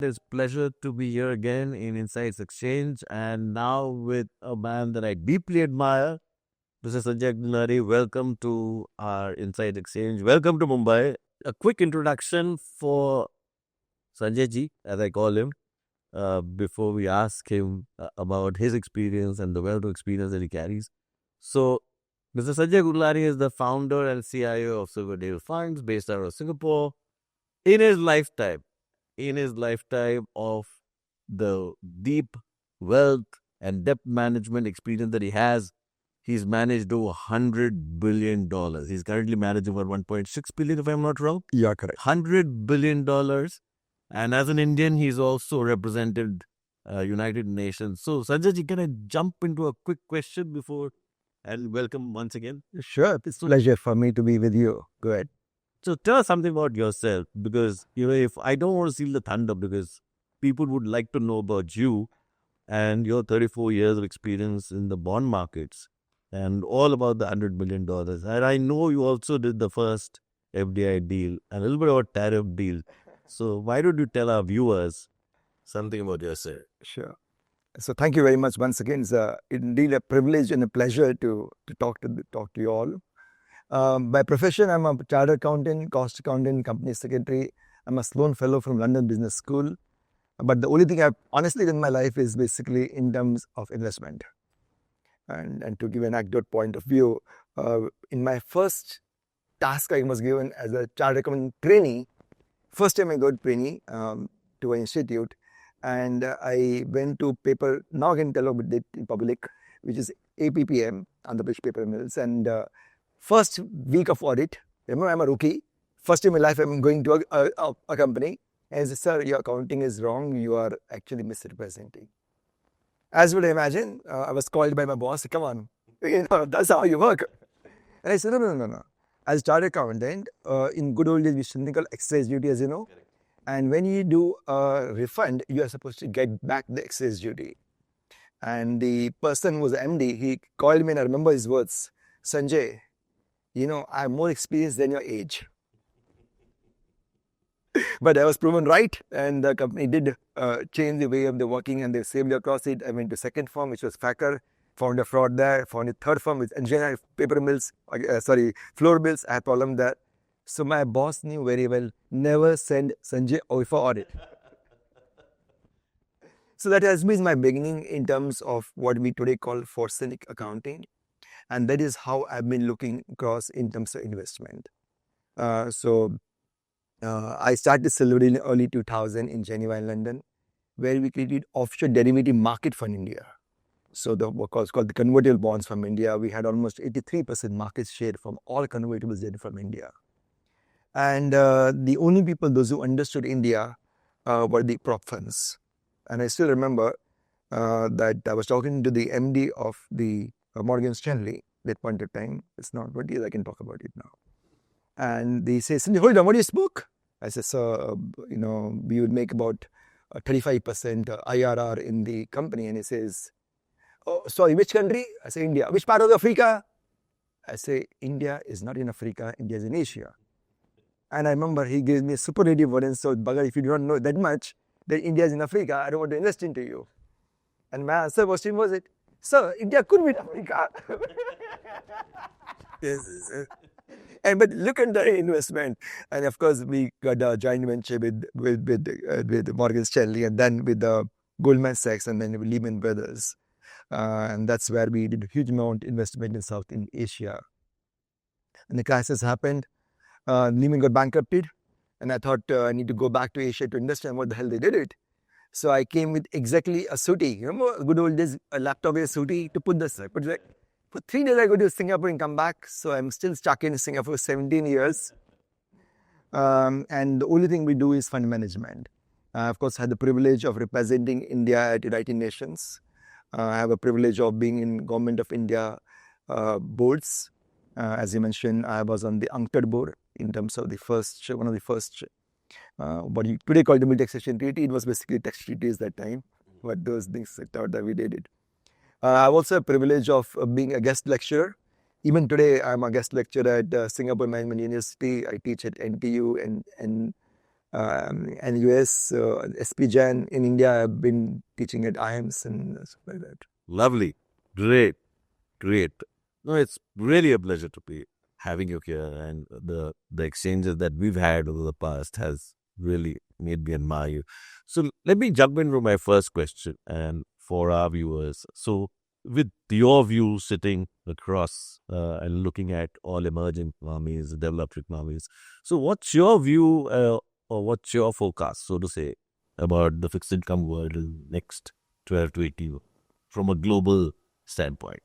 It's a pleasure to be here again in Insights Exchange and now with a man that I deeply admire, Mr. Sanjay Guglani. Welcome to our Insight Exchange. Welcome to Mumbai. A quick introduction for Sanjay ji, as I call him, before we ask him about his experience and the wealth of experience that he carries. So, Mr. Sanjay Guglani is the founder and CIO of Silverdale Funds based out of Singapore. In his lifetime, of the deep wealth and debt management experience that he has, he's managed over $100 billion. He's currently managing about 1.6 billion, if I'm not wrong. Yeah, correct. $100 billion. And as an Indian, he's also represented United Nations. So, Sanjay ji, can I jump into a quick question before and welcome once again? Sure, it's a pleasure for me to be with you. Go ahead. So tell us something about yourself, because if I don't want to steal the thunder, because people would like to know about you and your 34 years of experience in the bond markets and all about the $100 billion. And I know you also did the first FDI deal and a little bit about tariff deal. So why don't you tell our viewers something about yourself? Sure. So thank you very much once again. It's indeed a privilege and a pleasure to talk to you all. By profession, I'm a chartered accountant, cost accountant, company secretary. I'm a Sloan Fellow from London Business School. But the only thing I've honestly done in my life is basically in terms of investment. And to give an anecdote point of view, in my first task I was given as a chartered accountant trainee, first time I got trainee to an institute, and I went to paper, now I can tell about it in public, which is APPM, Andhra Pradesh Paper Mills, and first week of audit, remember I'm a rookie, first time in my life I'm going to a company, and I said, sir, your accounting is wrong, you are actually misrepresenting. As you would imagine, I was called by my boss, come on, that's how you work. And I said, no. As a chartered accountant, in good old days, we used something called excise duty, as you know. And when you do a refund, you are supposed to get back the excise duty. And the person who was the MD, he called me and I remember his words, Sanjay, I have more experience than your age. But I was proven right, and the company did change the way of the working, and they saved across it. I went to second firm, which was Facker, found a fraud there, found a third firm with engineer paper mills, floor mills. I had problem there. So my boss knew very well, never send Sanjay for audit. So that has been my beginning in terms of what we today call forensic accounting. And that is how I've been looking across in terms of investment. I started Silverdale in early 2000 in Geneva, London, where we created offshore derivative market fund in India. So what was called the convertible bonds from India. We had almost 83% market share from all convertibles from India. And the only people, those who understood India, were the prop funds. And I still remember that I was talking to the MD of the Morgan Stanley at that point of time. It's not 20 years, I can talk about it now. And they say, Sanjay, hold on, what do you smoke? I said, sir, we would make about 35% IRR in the company. And he says, oh, sorry, which country? I say, India. Which part of Africa? I say, India is not in Africa, India is in Asia. And I remember he gave me a superlative word and said, Bagar, if you don't know that much, that India is in Africa, I don't want to invest into you. And my answer was it, sir, India could be in Africa. Yes. But look at the investment. And of course, we got a joint venture with Morgan Stanley, and then with the Goldman Sachs, and then with Lehman Brothers. And that's where we did a huge amount of investment in South Asia. And the crisis happened. Lehman got bankrupted, and I thought I need to go back to Asia to understand what the hell they did it. So I came with exactly a sooty. Remember good old days, a laptop with a sooty to put this. For 3 days I go to Singapore and come back. So I'm still stuck in Singapore for 17 years. And the only thing we do is fund management. Of course, I had the privilege of representing India at United Nations. I have a privilege of being in Government of India boards. As you mentioned, I was on the UNCTAD board in terms of one of the first, what you today call the multi-taxation treaty. It was basically tax treaties that time, but those things that we did it. I have also a privilege of being a guest lecturer. Even today, I'm a guest lecturer at Singapore Management University. I teach at NTU and And US, SP Jain in India, I've been teaching at IIMs and stuff like that. Lovely. Great. Great. No, it's really a pleasure to be having you here, and the exchanges that we've had over the past has really made me admire you. So let me jump into my first question, and for our viewers. So with your view sitting across and looking at all emerging economies, developed economies, so what's your view or what's your forecast, so to say, about the fixed income world in next 12 to 18 from a global standpoint?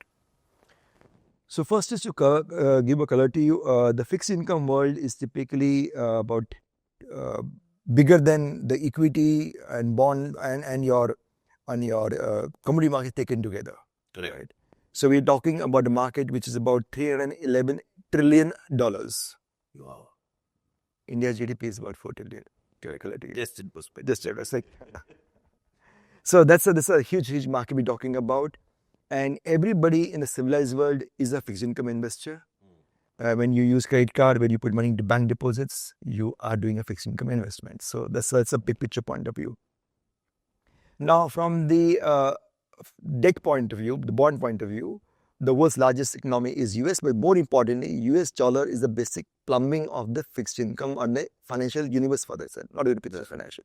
So first is to give a color to you. The fixed income world is typically about bigger than the equity and bond and your commodity market taken together. Correct. Right. So we're talking about a market which is about $311 trillion. Wow. India's GDP is about 4 trillion. Just in perspective. Just it's like so that's a huge market we're talking about. And everybody in the civilized world is a fixed income investor. When you use credit card, when you put money into bank deposits, you are doing a fixed income investment. So that's a big picture point of view. Now, from the debt point of view, the bond point of view, the world's largest economy is US, but more importantly, US dollar is the basic plumbing of the fixed income or the financial universe for this, not the financial.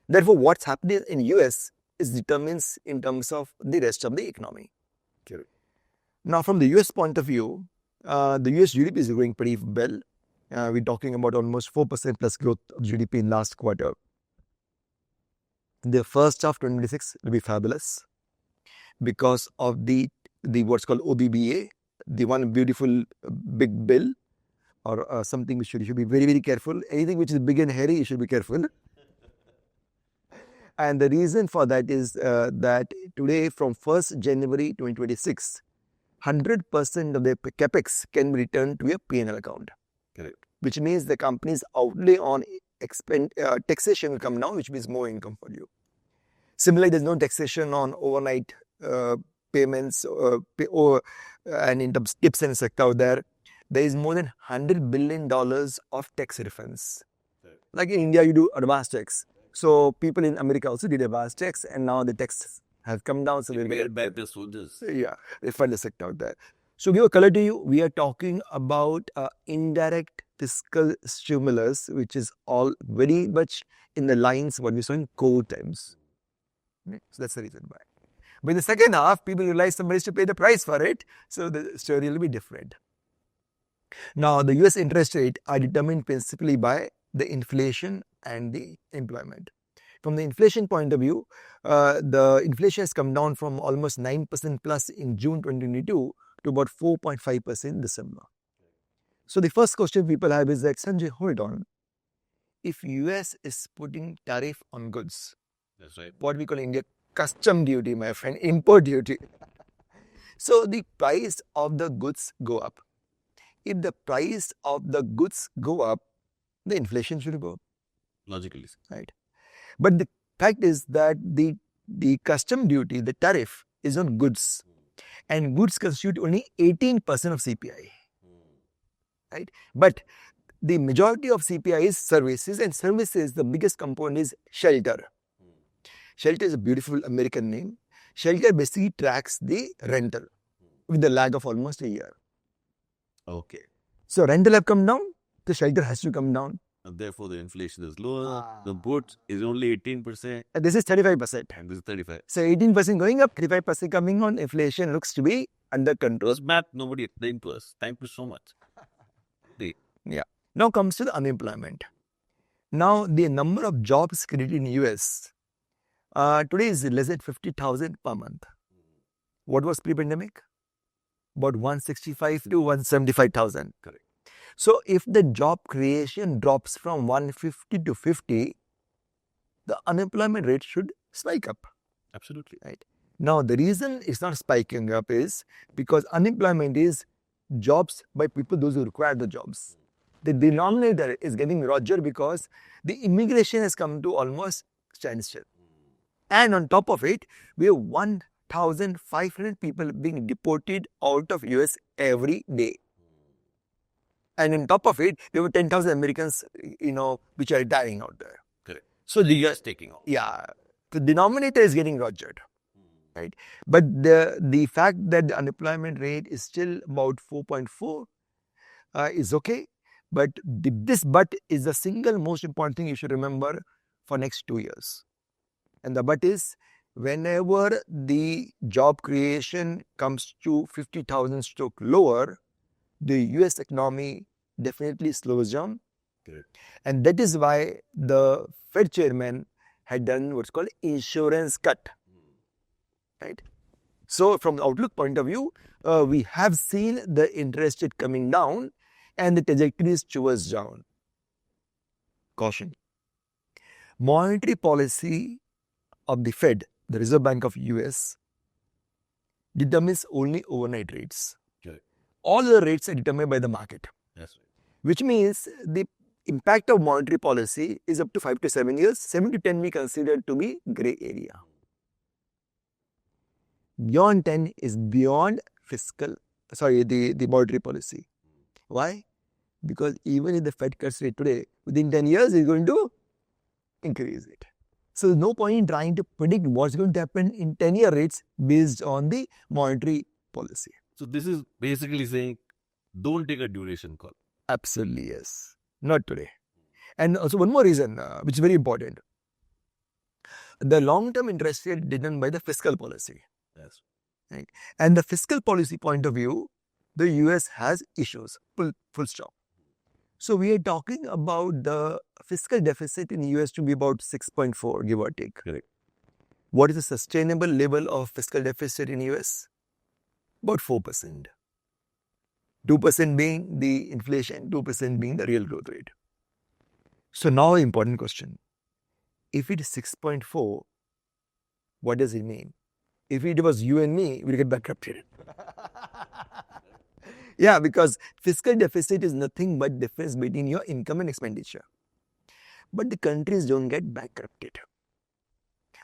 Therefore, what's happening in US is determines in terms of the rest of the economy. Correct. Now, from the US point of view, the US GDP is growing pretty well. We're talking about almost 4% plus growth of GDP in last quarter. The first half 2026 will be fabulous because of the what's called OBBA, the one beautiful big bill or something which you should be very careful. Anything which is big and hairy, you should be careful. And the reason for that is that today from 1st January 2026, 100% of their capex can be returned to a P&L account. Correct. Which means the company's outlay on taxation will come down, which means more income for you. Similarly, there's no taxation on overnight payments and in terms of tips and sector out there. There is more than $100 billion of tax refunds. Right. Like in India, you do advance tax. So people in America also did advance tax, and now the tax has come down. So we'll get back the soldiers. Yeah, refund the sector out there. So give a color to you. We are talking about indirect fiscal stimulus, which is all very much in the lines what we saw in COVID times. Okay? So that's the reason why. But in the second half, people realize somebody has to pay the price for it. So the story will be different. Now, the US interest rate are determined principally by the inflation and the employment. From the inflation point of view, the inflation has come down from almost 9% plus in June 2022 to about 4.5% in December. So the first question people have is like, Sanjay, hold on. If US is putting tariff on goods, that's right. What we call in India custom duty, my friend, import duty. So the price of the goods go up. If the price of the goods go up, the inflation should go up. Logically. Right. But the fact is that the custom duty, the tariff is on goods. And goods constitute only 18% of CPI. Right. But the majority of CPI is services, and services, the biggest component is shelter. Shelter is a beautiful American name. Shelter basically tracks the rental with a lag of almost a year. Okay. So rental have come down, the shelter has to come down. And therefore the inflation is lower. The goods is only 18%. And this is 35%. And this is 35%. So 18% going up, 35% coming on. Inflation looks to be under control. Those math nobody explained to us. Thank you so much. Yeah. Now comes to the unemployment. Now the number of jobs created in US today is less than 50,000 per month. What was pre-pandemic? About 165 to 175,000. Correct. So if the job creation drops from 150 to 50, the unemployment rate should spike up. Absolutely. Right. Now the reason it's not spiking up is because unemployment is jobs by people, those who require the jobs. The denominator is getting larger because the immigration has come to almost standstill. And on top of it, we have 1,500 people being deported out of US every day. And on top of it, there were 10,000 Americans, which are dying out there. Correct. So The US taking off. yeah, the denominator is getting rogered, right? But the fact that the unemployment rate is still about 4.4 is okay. But this but is the single most important thing you should remember for next 2 years. And the but is whenever the job creation comes to 50,000 stroke lower, the US economy definitely slows down. Correct. And that is why the Fed chairman had done what's called insurance cut. Right? So from the outlook point of view, we have seen the interest rate coming down and the trajectory is towards down. Caution. Monetary policy of the Fed, the Reserve Bank of US, determines only overnight rates. Correct. All the rates are determined by the market. That's right. Which means the impact of monetary policy is up to 5 to 7 years. 7 to 10 we consider to be grey area. Beyond 10 is beyond the monetary policy. Why? Because even if the Fed cuts rate today, within 10 years it's going to increase it. So there's no point in trying to predict what's going to happen in 10-year rates based on the monetary policy. So this is basically saying, don't take a duration call. Absolutely yes. Not today. And also one more reason, which is very important. The long-term interest rate determined by the fiscal policy. Yes. Right? And the fiscal policy point of view, the US has issues, full stop. So we are talking about the fiscal deficit in the US to be about 6.4, give or take. Correct. What is the sustainable level of fiscal deficit in US? About 4%. 2% being the inflation, 2% being the real growth rate. So now important question. If it is 6.4, what does it mean? If it was you and me, we'll get bankrupted. Yeah, because fiscal deficit is nothing but difference between your income and expenditure. But the countries don't get bankrupted.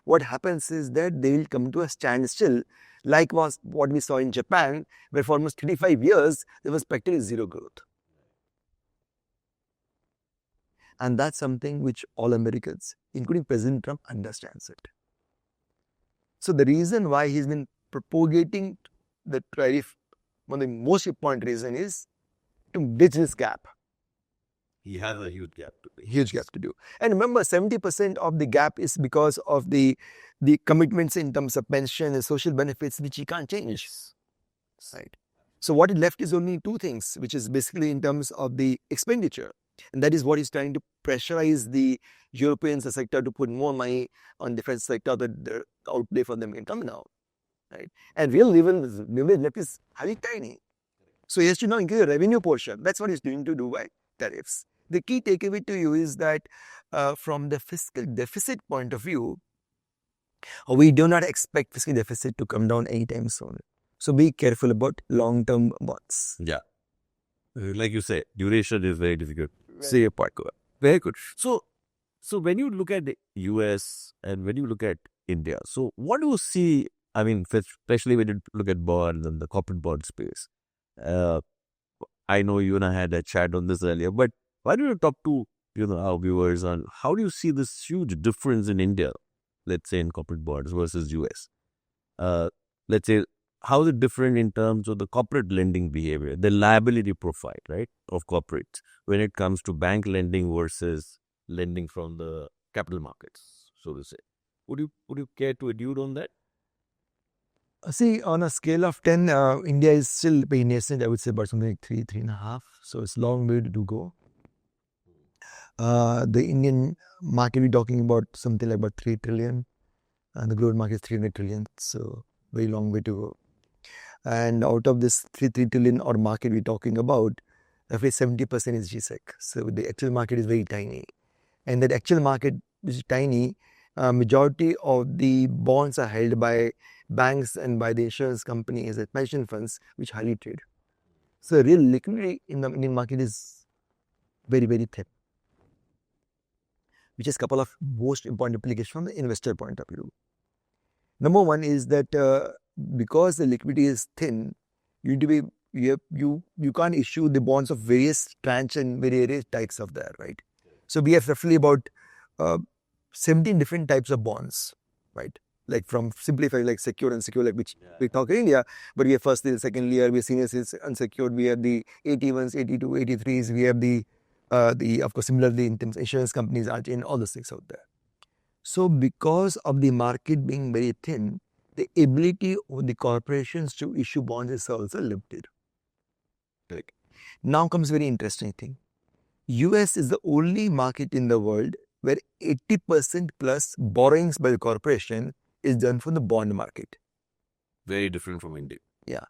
What happens is that they will come to a standstill, like was what we saw in Japan, where for almost 35 years, the perspective is zero growth. And that's something which all Americans, including President Trump, understands it. So the reason why he's been propagating the tariff, one of the most important reason is to bridge this gap. He has a huge gap to do. Huge gap to do. And remember, 70% of the gap is because of the commitments in terms of pension and social benefits, which he can't change. Right. So what is left is only two things, which is basically in terms of the expenditure. And that is what he's trying to pressurize the European sector to put more money on defense sector, that the outlay for them can come down. Right? And real level left is highly tiny. So he has to now increase the revenue portion. That's what he's doing to do by tariffs. The key takeaway to you is that from the fiscal deficit point of view, we do not expect fiscal deficit to come down anytime soon. So be careful about long-term bonds. Yeah. Like you say, duration is very difficult. Say your part. Very good. So when you look at the US and when you look at India, so what do you see, I mean, especially when you look at bonds and the corporate bond space? I know you and I had a chat on this earlier, but why don't you talk to our viewers on how do you see this huge difference in India, let's say in corporate bonds versus US? Let's say, how is it different in terms of the corporate lending behavior, the liability profile, right, of corporates when it comes to bank lending versus lending from the capital markets, so to say? Would you care to allude on that? See, on a scale of 10, India is still very nascent. I would say about something like 3.5. So it's a long way to go. The Indian market, we're talking about something like about 3 trillion. And the global market is 300 trillion. So very long way to go. And out of this 3 trillion or market we're talking about, roughly 70% is GSEC. So the actual market is very tiny. And that actual market is tiny. Majority of the bonds are held by banks and by the insurance companies and pension funds, which highly trade. So real liquidity in the Indian market is very, very thin, which is a couple of most important implications from the investor point of view. Number one is that because the liquidity is thin, you need to be you can't issue the bonds of various tranche and various types of that, right? So we have roughly about 17 different types of bonds, right? Like from simplified, like secured, unsecured, like which we talk in India, but we have first year, second year, we have senior unsecured, we have the 81s, 82, 83s, we have the of course similarly in terms of insurance companies are in all the things out there. So because of the market being very thin, the ability of the corporations to issue bonds is also limited. Like, now comes very interesting thing. US is the only market in the world where 80% plus borrowings by the corporation is done from the bond market. Very different from India. Yeah.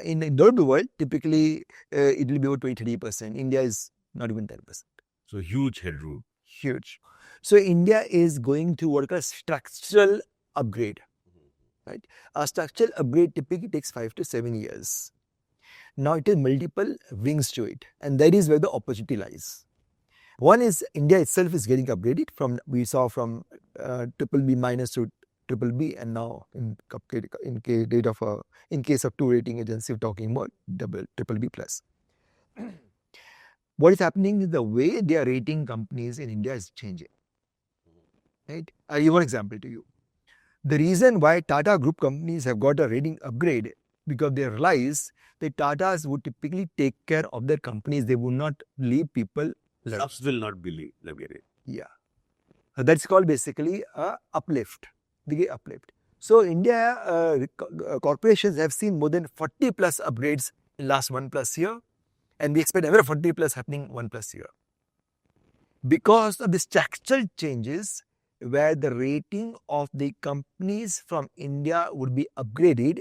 In the developed world, typically it will be about 20-30%. India is not even 10%. So huge headroom. Huge. So India is going to what a structural upgrade. Right? A structural upgrade typically takes 5 to 7 years. Now it has multiple wings to it, and that is where the opportunity lies. One is India itself is getting upgraded from, we saw from triple B minus to triple B, and now in case of two rating agencies, we're talking about triple B plus. What is happening is the way they are rating companies in India is changing. Right? I'll give one example to you. The reason why Tata Group companies have got a rating upgrade, because they realize that Tatas would typically take care of their companies. They would not leave people. Subs will not believe. Yeah. That's called basically a uplift. The uplift. So India corporations have seen more than 40 plus upgrades in last 1+ year, and we expect another 40 plus happening 1+ year. Because of the structural changes, where the rating of the companies from India would be upgraded,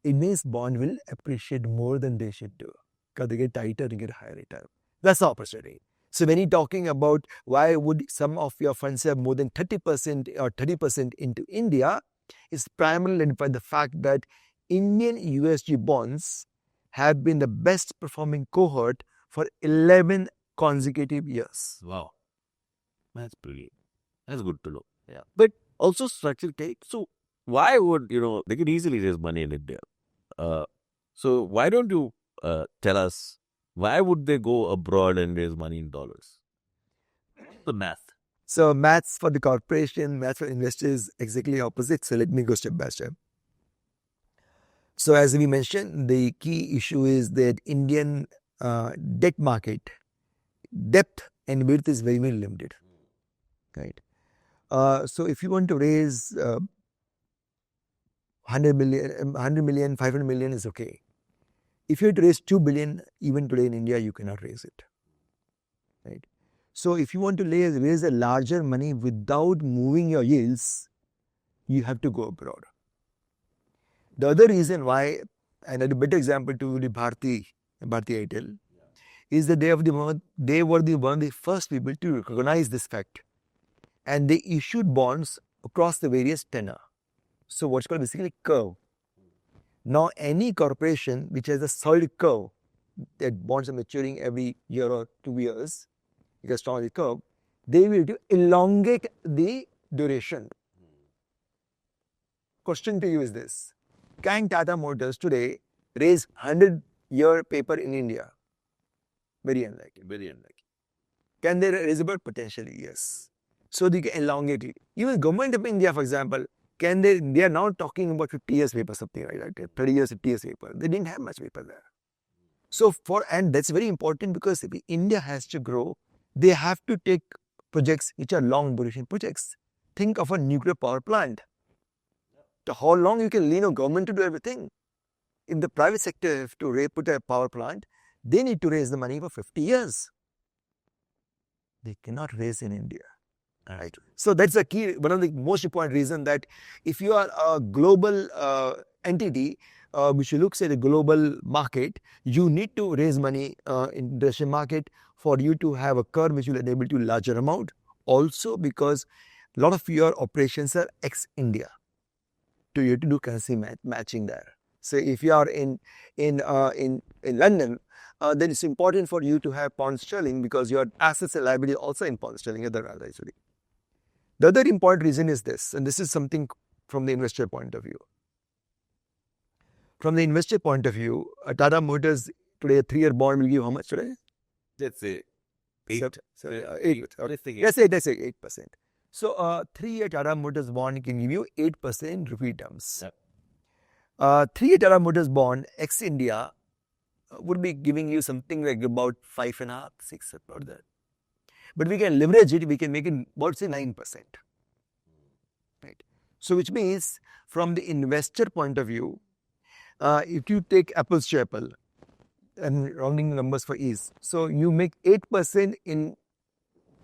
it means bond will appreciate more than they should do, because they get tighter and get higher return. That's the opportunity. So when you're talking about why would some of your funds have more than 30% or 30% into India, it's primarily by the fact that Indian USG bonds have been the best performing cohort for 11 consecutive years. Wow. That's brilliant. That's good to know. Yeah. But also structured cake. So why would, they can easily raise money in India. So why don't you tell us, why would they go abroad and raise money in dollars? The math. So maths for the corporation, maths for investors, exactly opposite. So let me go step by step. So as we mentioned, the key issue is that Indian debt market, depth and width is very, very limited. Right. So if you want to raise 100 million, 500 million is okay. If you have to raise 2 billion, even today in India, you cannot raise it. Right. So if you want to raise a larger money without moving your yields, you have to go abroad. The other reason why, and a better example to the Bharti Airtel, is that they were one of the first people to recognize this fact, and they issued bonds across the various tenor. So what's called basically curve. Now any corporation which has a solid curve, that bonds are maturing every year or 2 years, because strong the curve, they will elongate the duration. Question to you is this: can Tata Motors today raise 100-year paper in India? Very unlikely. Very unlikely. Can they raise about? Potentially, yes. So they can elongate it. Even government of India, for example, they are now talking about 50 years paper, something like that, 30 years, 50 years paper. They didn't have much paper there. So and that's very important, because if India has to grow, they have to take projects which are long duration projects. Think of a nuclear power plant. To how long you can lean on government to do everything? If the private sector have to put a power plant, they need to raise the money for 50 years. They cannot raise in India. Right. So that's the key, one of the most important reasons, that if you are a global entity which looks at a global market, you need to raise money in the Russian market for you to have a curve which will enable you larger amount. Also because a lot of your operations are ex-India. You have to do currency matching there. So if you are in London, then it's important for you to have pound sterling, because your assets and liability also in pound sterling otherwise. The other important reason is this, and this is something from the investor point of view. from the investor point of view, Tata Motors today, a 3-year bond will give how much today? Let's say 8. Eight. Let's say 8%. So, 3-year Tata Motors bond can give you 8% rupee terms. Yep. 3-year Tata Motors bond ex India would be giving you something like about 5.5, 6, about that. But we can leverage it. We can make it about say 9%. Right. So, which means from the investor point of view, if you take apples to apple, and rounding the numbers for ease, so you make 8% in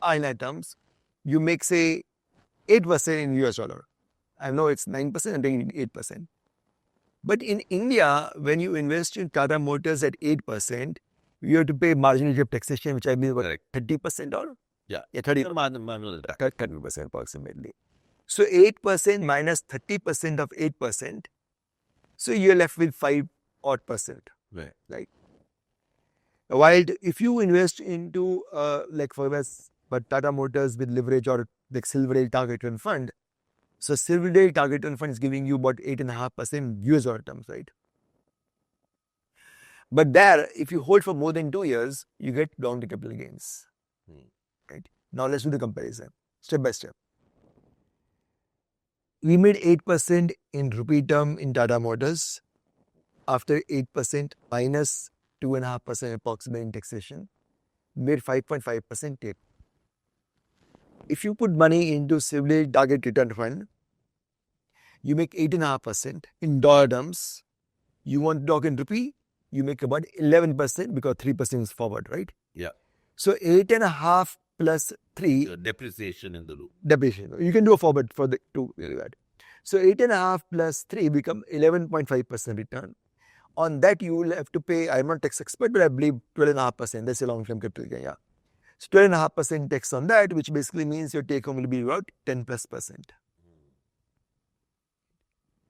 INR terms, you make say 8% in US dollar. I know it's 9%, I'm taking 8%. But in India, when you invest in Tata Motors at 8%, you have to pay marginal rate taxation, which I mean about 30% or? Yeah, 30% approximately. So 8% minus 30% of 8%. So you're left with 5 odd percent. Right. While if you invest into like for us, but Tata Motors with leverage or like Silverdale Target Return Fund, so Silverdale Target Return Fund is giving you about 8.5% US dollar terms, right? But there, if you hold for more than 2 years, you get long capital gains. Right. Now let's do the comparison step by step. We made 8% in rupee term in Tata Motors. After 8% minus 2.5% approximate in taxation, made 5.5% tip. If you put money into Silverdale Target Return Fund, you make 8.5% in dollar terms. You want to talk in rupee, you make about 11% because 3% is forward, right? Yeah. So 8.5 plus 3. Depreciation in the loop. Depreciation. You can do a forward for the two. So 8.5 plus 3 become 11.5% return. On that, you will have to pay, I'm not tax expert, but I believe 12.5%. That's a long-term capital gain, yeah. So 12.5% tax on that, which basically means your take home will be about 10+%.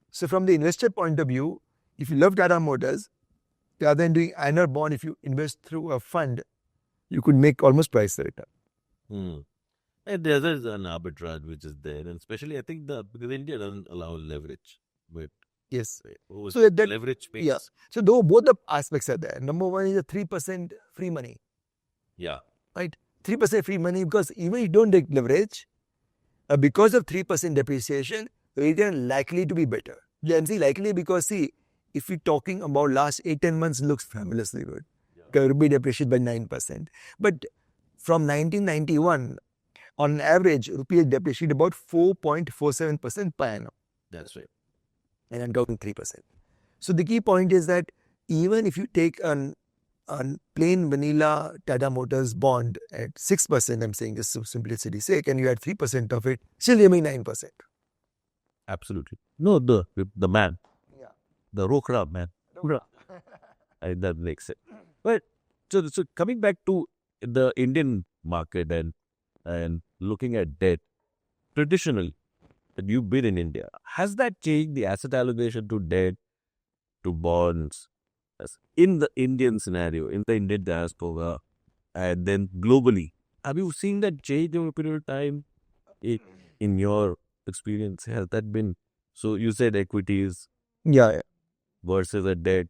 So from the investor point of view, if you love Tata Motors, rather than doing annual bond, if you invest through a fund, you could make almost twice the return. And there's an arbitrage which is there, and especially I think because India doesn't allow leverage, but yes, so that leverage makes. Yeah. So though both the aspects are there. Number one is a 3% free money. Yeah. Right. 3% free money because even if you don't take leverage, because of 3% depreciation, return likely to be better. And see, likely because see, if we're talking about last 8-10 months, looks fabulously good. Yeah. Rupee depreciated by 9%. But from 1991, on average, rupee depreciated about 4.47% per annum. That's right. And I'm talking 3%. So the key point is that even if you take a plain vanilla Tata Motors bond at 6%, I'm saying just for simplicity's sake, and you add 3% of it, still you make 9%. Absolutely. No, the man. Yeah. The Rokra man. That makes it. But so coming back to the Indian market and looking at debt, traditionally, that you've been in India, has that changed the asset allocation to debt, to bonds, in the Indian scenario, in the Indian diaspora, and then globally? Have you seen that change over a period of time? In your experience, has that been, so you said equities versus a debt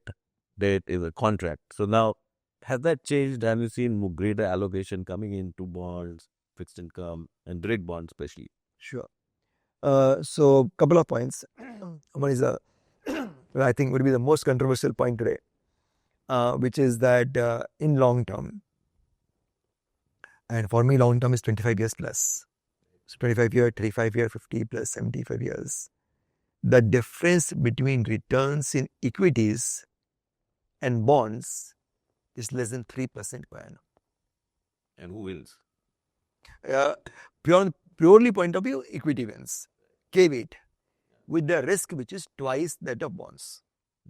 is a contract. So now, has that changed? Have you seen greater allocation coming into bonds, fixed income, and direct bonds especially? Sure. So couple of points. One is I think would be the most controversial point today, which is that in long term, and for me long term is 25 years plus. So 25 years, 35 years, 50 plus 75 years. The difference between returns in equities and bonds is less than 3% per annum. And who wins? Purely point of view, equity wins. K-weight. With the risk which is twice that of bonds.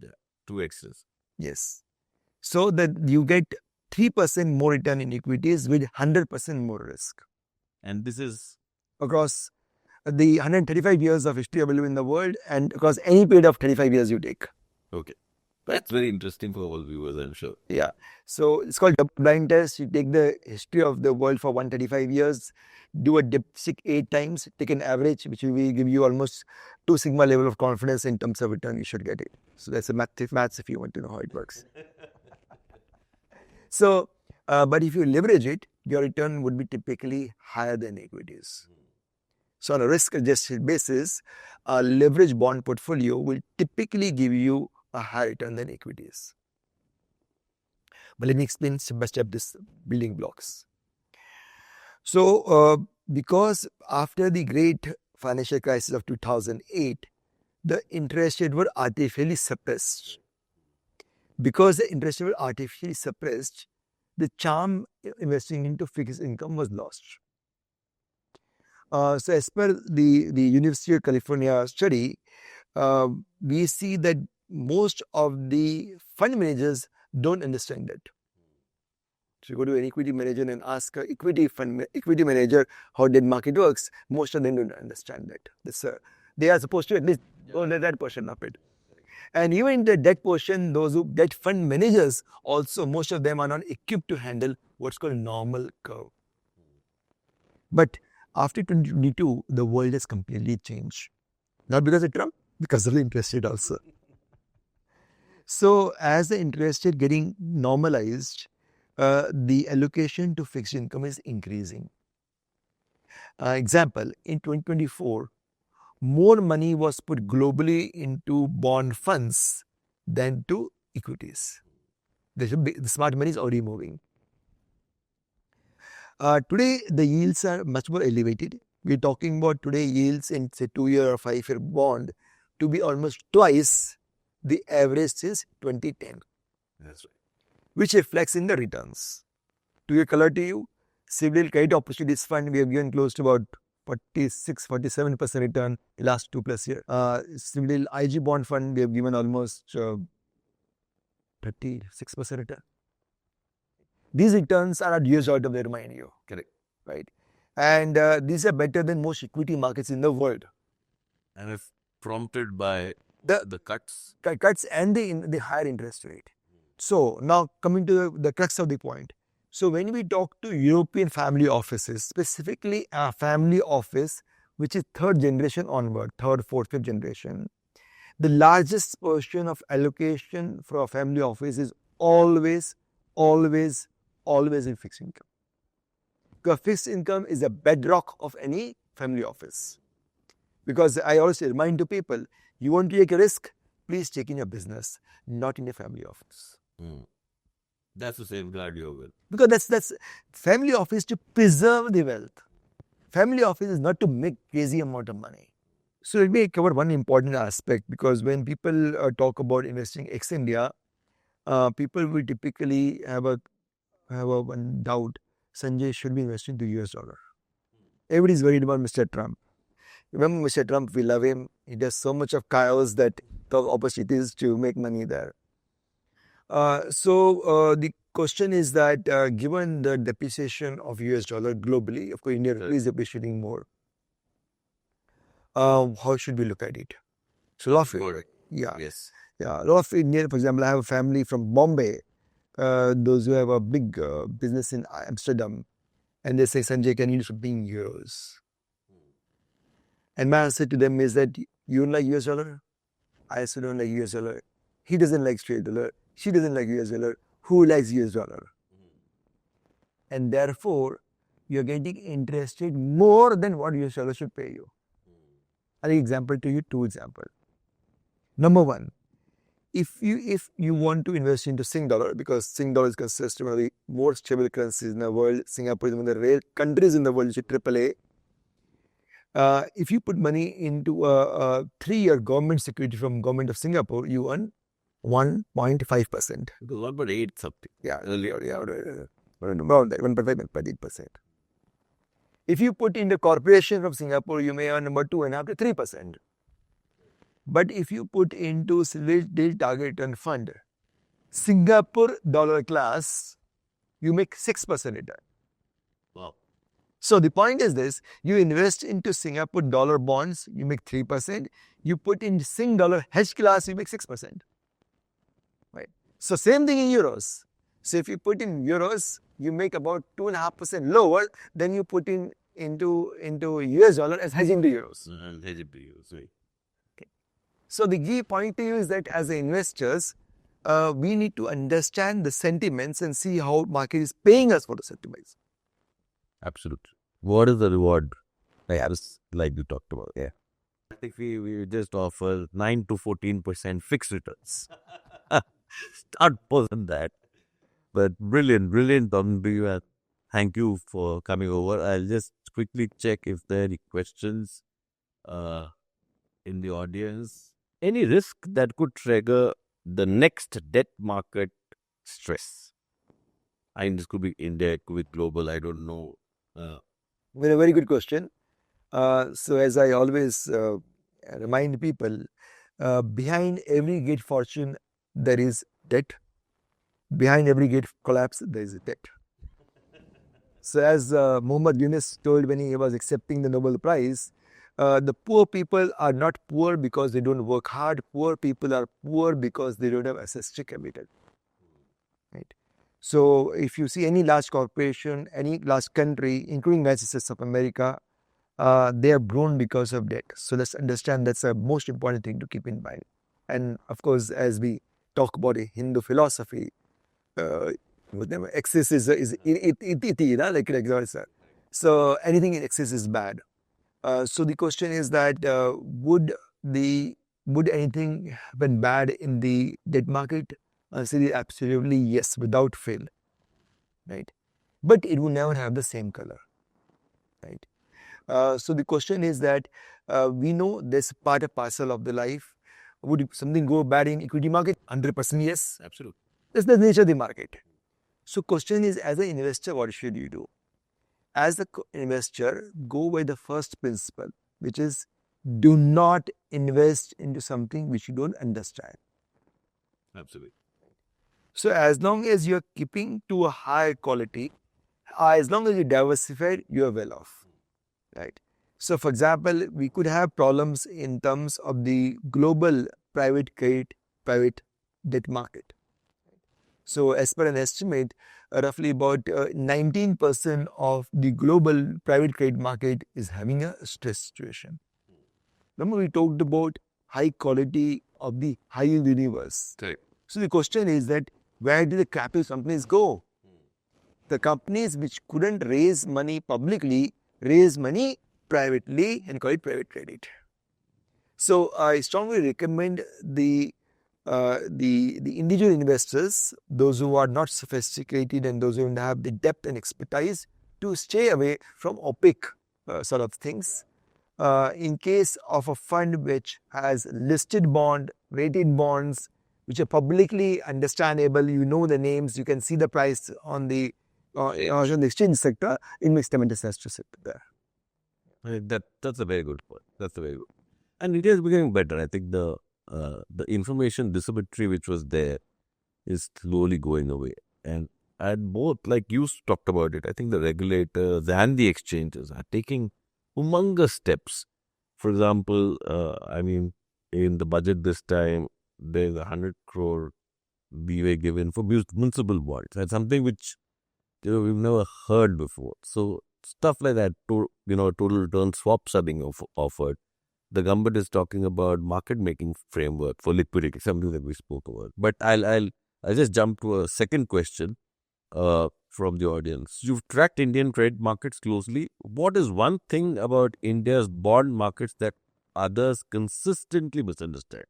Yeah, 2x. Yes. So that you get 3% more return in equities with 100% more risk. And this is across the 135 years of history available in the world and across any period of 35 years you take. Okay. That's very interesting for all viewers, I'm sure. Yeah. So it's called double blind test. You take the history of the world for 135 years, do a dipstick 8 times, take an average, which will give you almost 2 sigma level of confidence in terms of return, you should get it. So that's a maths if you want to know how it works. So, but if you leverage it, your return would be typically higher than equities. So on a risk-adjusted basis, a leveraged bond portfolio will typically give you a higher return than equities. But let me explain step by step these building blocks. So, because after the great financial crisis of 2008, the interest rate were artificially suppressed. Because the interest rate were artificially suppressed, the charm investing into fixed income was lost. So as per the University of California study, we see that most of the fund managers don't understand that. So you go to an equity manager and ask an equity manager how that market works, most of them don't understand that. They are supposed to at least own that portion of it. And even the debt portion, those who debt fund managers also, most of them are not equipped to handle what's called normal curve. But after 2022, the world has completely changed. Not because of Trump, because of the interest rate also. So as the interest rate getting normalized, the allocation to fixed income is increasing. Example, in 2024, more money was put globally into bond funds than to equities. The smart money is already moving. Today, the yields are much more elevated. We're talking about today yields in say 2-year or 5-year bond to be almost twice the average since 2010. That's right. Which reflects in the returns. To give color to you, Silverdale Credit Opportunities Fund, we have given close to about 46-47% return in the last 2+ years. Silverdale IG Bond Fund, we have given almost 36% return. These returns are at years out of their mind, you. Correct. Right? And these are better than most equity markets in the world. And if prompted by the cuts. Cuts and the higher interest rate. So now coming to the crux of the point. So when we talk to European family offices, specifically a family office which is 3rd generation onward, 3rd, 4th, 5th generation, the largest portion of allocation for a family office is always in fixed income. Because fixed income is a bedrock of any family office. Because I always remind to people, you want to take a risk, please take in your business, not in a family office. That's to safeguard your wealth. Because that's family office to preserve the wealth. Family office is not to make crazy amount of money. So let me cover one important aspect, because when people talk about investing ex-India, people will typically have one doubt. Sanjay should be investing to US dollar. Everybody is worried about Mr. Trump. Remember Mr. Trump, we love him. He does so much of chaos that the opportunities to make money there. So the question is that given the depreciation of US dollar globally, of course India is appreciating more. How should we look at it? So a lot of a lot of Indian, for example, I have a family from Bombay, those who have a big business in Amsterdam, and they say, Sanjay, can you do something in euros? And my answer to them is that you don't like US dollar? I also don't like US dollar. He doesn't like straight dollar. She doesn't like US dollar. Who likes US dollar? And therefore, you're getting interested more than what US dollar should pay you. I'll give example to you, 2 examples. Number 1, if you want to invest into Sing dollar, because Sing dollar is considered one of the more stable currencies in the world, Singapore is one of the rare countries in the world which is AAA. If you put money into a 3-year government security from government of Singapore, you earn 1.5%. It was 1.8 something. Yeah, earlier, around that, 1.5%. If you put in the corporation from Singapore, you may earn about 2.5 to 3%. But if you put into Silverdale Target Return Fund, Singapore dollar class, you make 6% return. Wow. So the point is this, you invest into Singapore dollar bonds, you make 3%. You put in Sing dollar hedge class, you make 6%. Right? So same thing in euros. So if you put in euros, you make about 2.5% lower than you put in into US dollar as hedging the euros. Hedging the euros, right. So the key point to you is that as investors, we need to understand the sentiments and see how market is paying us for the sentiments. Absolutely. What is the reward? Like you talked about. Yeah. I think we just offer 9 to 14% fixed returns. Not more than that. But brilliant talking to you. And thank you for coming over. I'll just quickly check if there are any questions uh, in the audience. Any risk that could trigger the next debt market stress? I mean, this could be India, it could be global, I don't know. Very good question. So as I always remind people, behind every great fortune, there is debt. Behind every great collapse, there is a debt. So as Muhammad Yunus told when he was accepting the Nobel Prize, the poor people are not poor because they don't work hard. Poor people are poor because they don't have access to capital. Right. So if you see any large corporation, any large country, including United States of America, they have grown because of debt. So let's understand that's the most important thing to keep in mind. And of course, as we talk about a Hindu philosophy, excess is iti, like so anything in excess is bad. So the question is that would anything happen bad in the debt market? Say absolutely yes, without fail, right? But it will never have the same color, right? So the question is that we know this part and parcel of the life. Would something go bad in equity market? 100% yes. Absolutely. That's the nature of the market. So question is, as an investor, what should you do? As an investor, go by the first principle, which is do not invest into something which you don't understand. Absolutely. So as long as you're keeping to a higher quality, as long as you diversify, you're well off, right? So for example, we could have problems in terms of the global private credit, private debt market. So as per an estimate, roughly about 19% of the global private credit market is having a stress situation. Remember we talked about high quality of the high yield universe. Correct. So the question is that where did the capital companies go? The companies which couldn't raise money publicly raise money privately and call it private credit. So I strongly recommend the individual investors, those who are not sophisticated and those who don't have the depth and expertise, to stay away from opaque sort of things. In case of a fund which has listed bond, rated bonds, which are publicly understandable, you know the names, you can see the price on the exchange sector, it makes tremendous sense to sit there. That's a very good point. That's a very good. And India is becoming better. I think the information dissymetry which was there is slowly going away. And both, like you talked about it, I think the regulators and the exchanges are taking humongous steps. For example, I mean, in the budget this time, there's 100 crore leeway given for municipal bonds. That's something which we've never heard before. So stuff like that, total return swaps are being offered. The government is talking about market making framework for liquidity, something that we spoke about. But I'll just jump to a second question from the audience. You've tracked Indian credit markets closely. What is one thing about India's bond markets that others consistently misunderstand?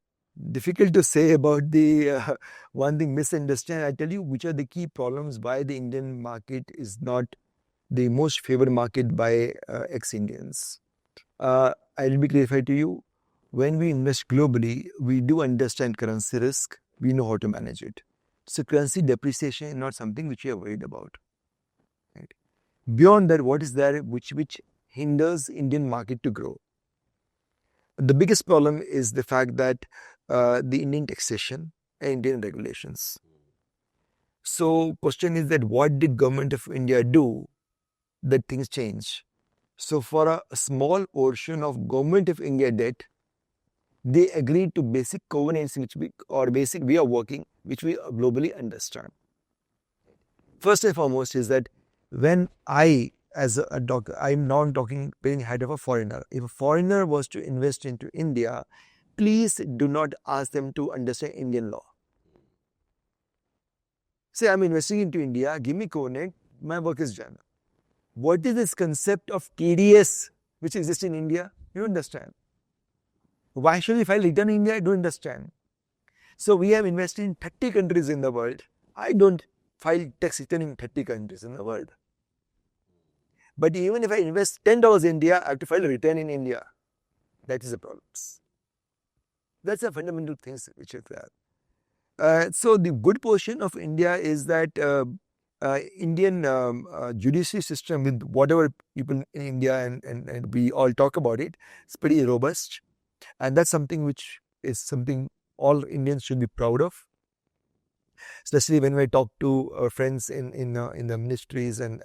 Difficult to say about the one thing misunderstand. I tell you which are the key problems why the Indian market is not the most favored market by ex-Indians. I'll be clarified to you. When we invest globally, we do understand currency risk. We know how to manage it. So currency depreciation is not something which we are worried about. Right? Beyond that, what is there which hinders Indian market to grow? The biggest problem is the fact that the Indian taxation and Indian regulations. So question is that what did government of India do that things change? So for a small portion of government of India debt, they agreed to basic covenants basic way of working, which we globally understand. First and foremost is that when I, as a doctor, I'm now talking being head of a foreigner. If a foreigner was to invest into India, please do not ask them to understand Indian law. Say, I'm investing into India, give me Connect, my work is done. What is this concept of TDS which exists in India? You don't understand. Why should we file return in India? I don't understand. So we have invested in 30 countries in the world. I don't file tax return in 30 countries in the world. But even if I invest $10 in India, I have to file a return in India. That is the problem. That's the fundamental things which is there. So the good portion of India is that Indian judiciary system, with whatever people in India and we all talk about it, it's pretty robust, and that's something which is something all Indians should be proud of. Especially when we talk to our friends in the ministries and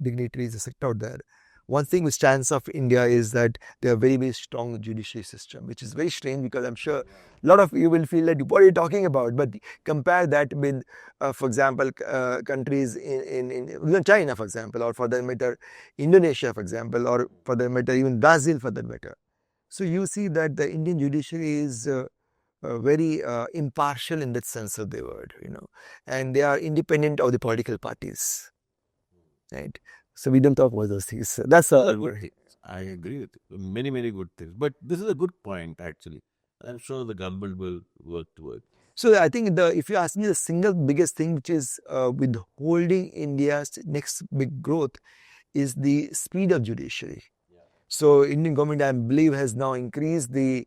dignitaries, etc. out there. One thing which stands out for India is that they are very, very strong judiciary system, which is very strange because I'm sure a lot of you will feel that what are you talking about? But compare that with, for example, countries in China, for example, or for that matter, Indonesia, for example, or for that matter, even Brazil, for that matter. So you see that the Indian judiciary is very impartial in that sense of the word, and they are independent of the political parties, right? So we don't talk about those things. That's good things. I agree with you. Many, many good things. But this is a good point, actually. I'm sure the government will work towards. So I think if you ask me, the single biggest thing which is withholding India's next big growth is the speed of judiciary. Yeah. So Indian government, I believe, has now increased the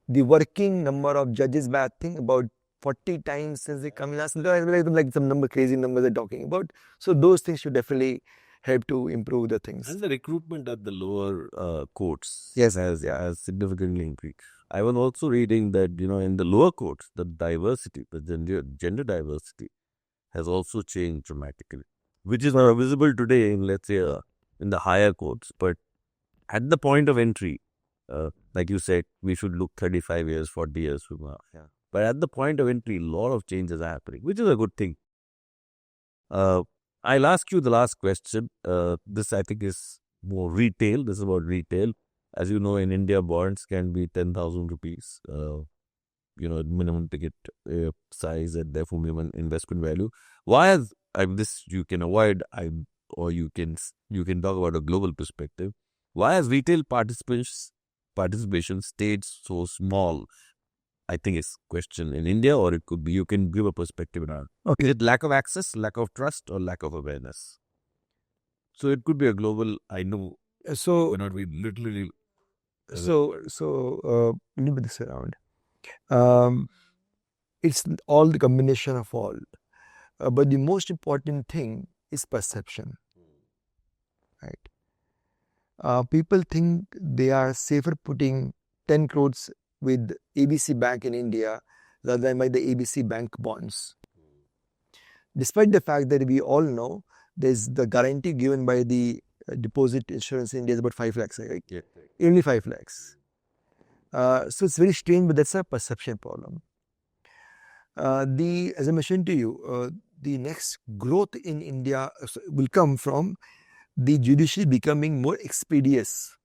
working number of judges by, I think, about 40 times since they come in last. Like some crazy numbers they're talking about. So those things should definitely help to improve the things. And the recruitment at the lower courts yes, has significantly increased. I was also reading that, in the lower courts, the diversity, the gender diversity has also changed dramatically, which is not visible today in, let's say, in the higher courts. But at the point of entry, like you said, we should look 35 years, 40 years from now. Yeah. But at the point of entry, a lot of changes are happening, which is a good thing. I'll ask you the last question. This, I think, is more retail. This is about retail. As you know, in India, bonds can be 10,000 rupees, minimum ticket size and therefore minimum investment value. Why is this you can avoid, or you can talk about a global perspective. Why has retail participation stayed so small? I think it's a question in India, or it could be, you can give a perspective in our. Okay. Is it lack of access, lack of trust, or lack of awareness? So it could be a global, I know. So, we're not we literally. Let me put this around. It's all the combination of all. But the most important thing is perception. Right? People think they are safer putting 10 crores with ABC Bank in India rather than by the ABC Bank bonds. Despite the fact that we all know there's the guarantee given by the deposit insurance in India is about 5 lakhs, right? Yeah. Only 5 lakhs. So it's very strange, but that's a perception problem. As I mentioned to you, the next growth in India will come from the judiciary becoming more expeditious.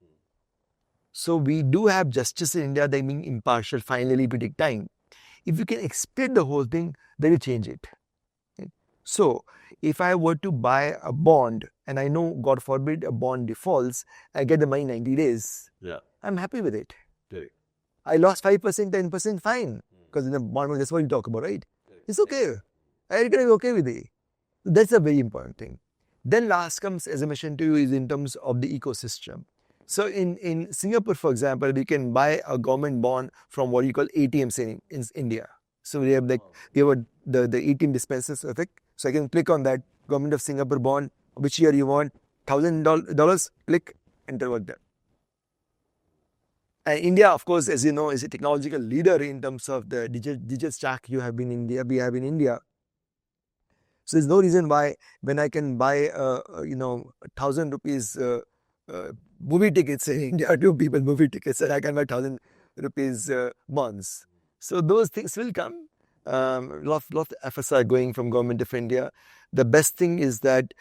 So we do have justice in India, they being impartial, finally, to take time. If you can expedite the whole thing, then you change it. Okay? So if I were to buy a bond, and I know, God forbid, a bond defaults, I get the money in 90 days. Yeah. I'm happy with it. Right. I lost 5%, 10%, fine. Because in the bond, that's what you talk about, right? It's okay. I can be okay with it. That's a very important thing. Then last comes, as I mentioned to you, is in terms of the ecosystem. So in Singapore, for example, we can buy a government bond from what you call ATMs in India. So we have the ATM dispensers effect. So I can click on that government of Singapore bond, which year you want, $1,000, click, enter what there. And India, of course, as you know, is a technological leader in terms of the digital stack we have in India. So there's no reason why when I can buy 1,000 rupees movie tickets in India, 2 people movie tickets, and I can buy 1,000 rupees bonds. So those things will come. Lot of efforts are going from government of India. The best thing is that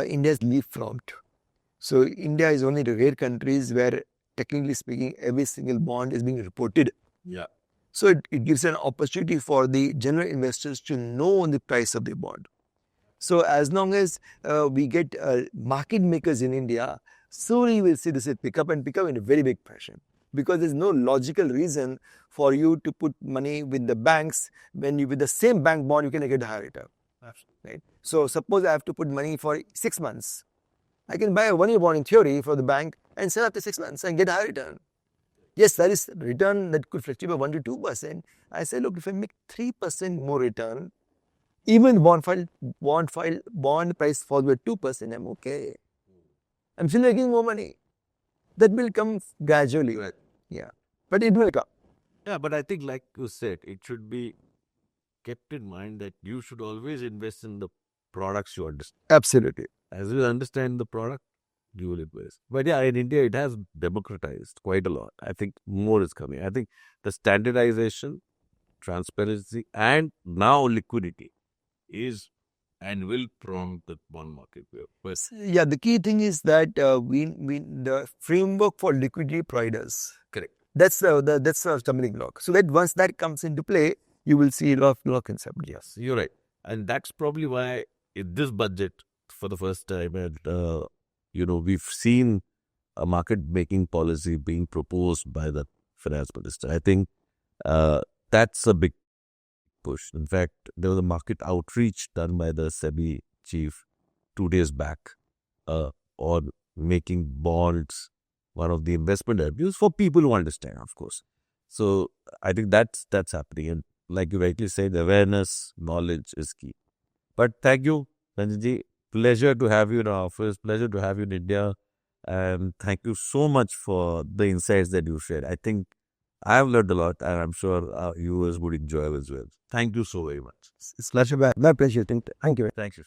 India is leapfrogged. So India is one of the rare countries where, technically speaking, every single bond is being reported Yeah. So it gives an opportunity for the general investors to know the price of the bond. So as long as we get market makers in India, slowly we'll see this pick up and pick up in a very big fashion. Because there's no logical reason for you to put money with the banks when you with the same bank bond you can get a higher return. Right? So suppose I have to put money for 6 months. I can buy a 1-year bond in theory for the bank and sell after 6 months and get a high return. Yes, there is return that could fluctuate by 1 to 2%. I say, look, if I make 3% more return, even bond price falls by 2%, I'm okay. I'm still making more money. That will come gradually. Right. Yeah. But it will come. Yeah, but I think, like you said, it should be kept in mind that you should always invest in the products you understand. Absolutely. As you understand the product, you will invest. But yeah, in India, it has democratized quite a lot. I think more is coming. I think the standardization, transparency, and now liquidity is and will prompt the bond market. But Yeah, the key thing is that we the framework for liquidity providers. correct. That's the stumbling block. So that once that comes into play, you will see a lot of concept. Yes, you're right. And that's probably why in this budget, for the first time, and we've seen a market making policy being proposed by the finance minister. I think that's a big push. In fact, there was a market outreach done by the SEBI chief 2 days back on making bonds one of the investment avenues for people who understand, of course. So I think that's happening. And like you rightly said, awareness, knowledge is key. But thank you, Sanjay. Pleasure to have you in our office. Pleasure to have you in India. And thank you so much for the insights that you shared. I think I have learned a lot, and I'm sure our viewers would enjoy as well. Thank you so very much. It's my pleasure. Thank you. Thank you.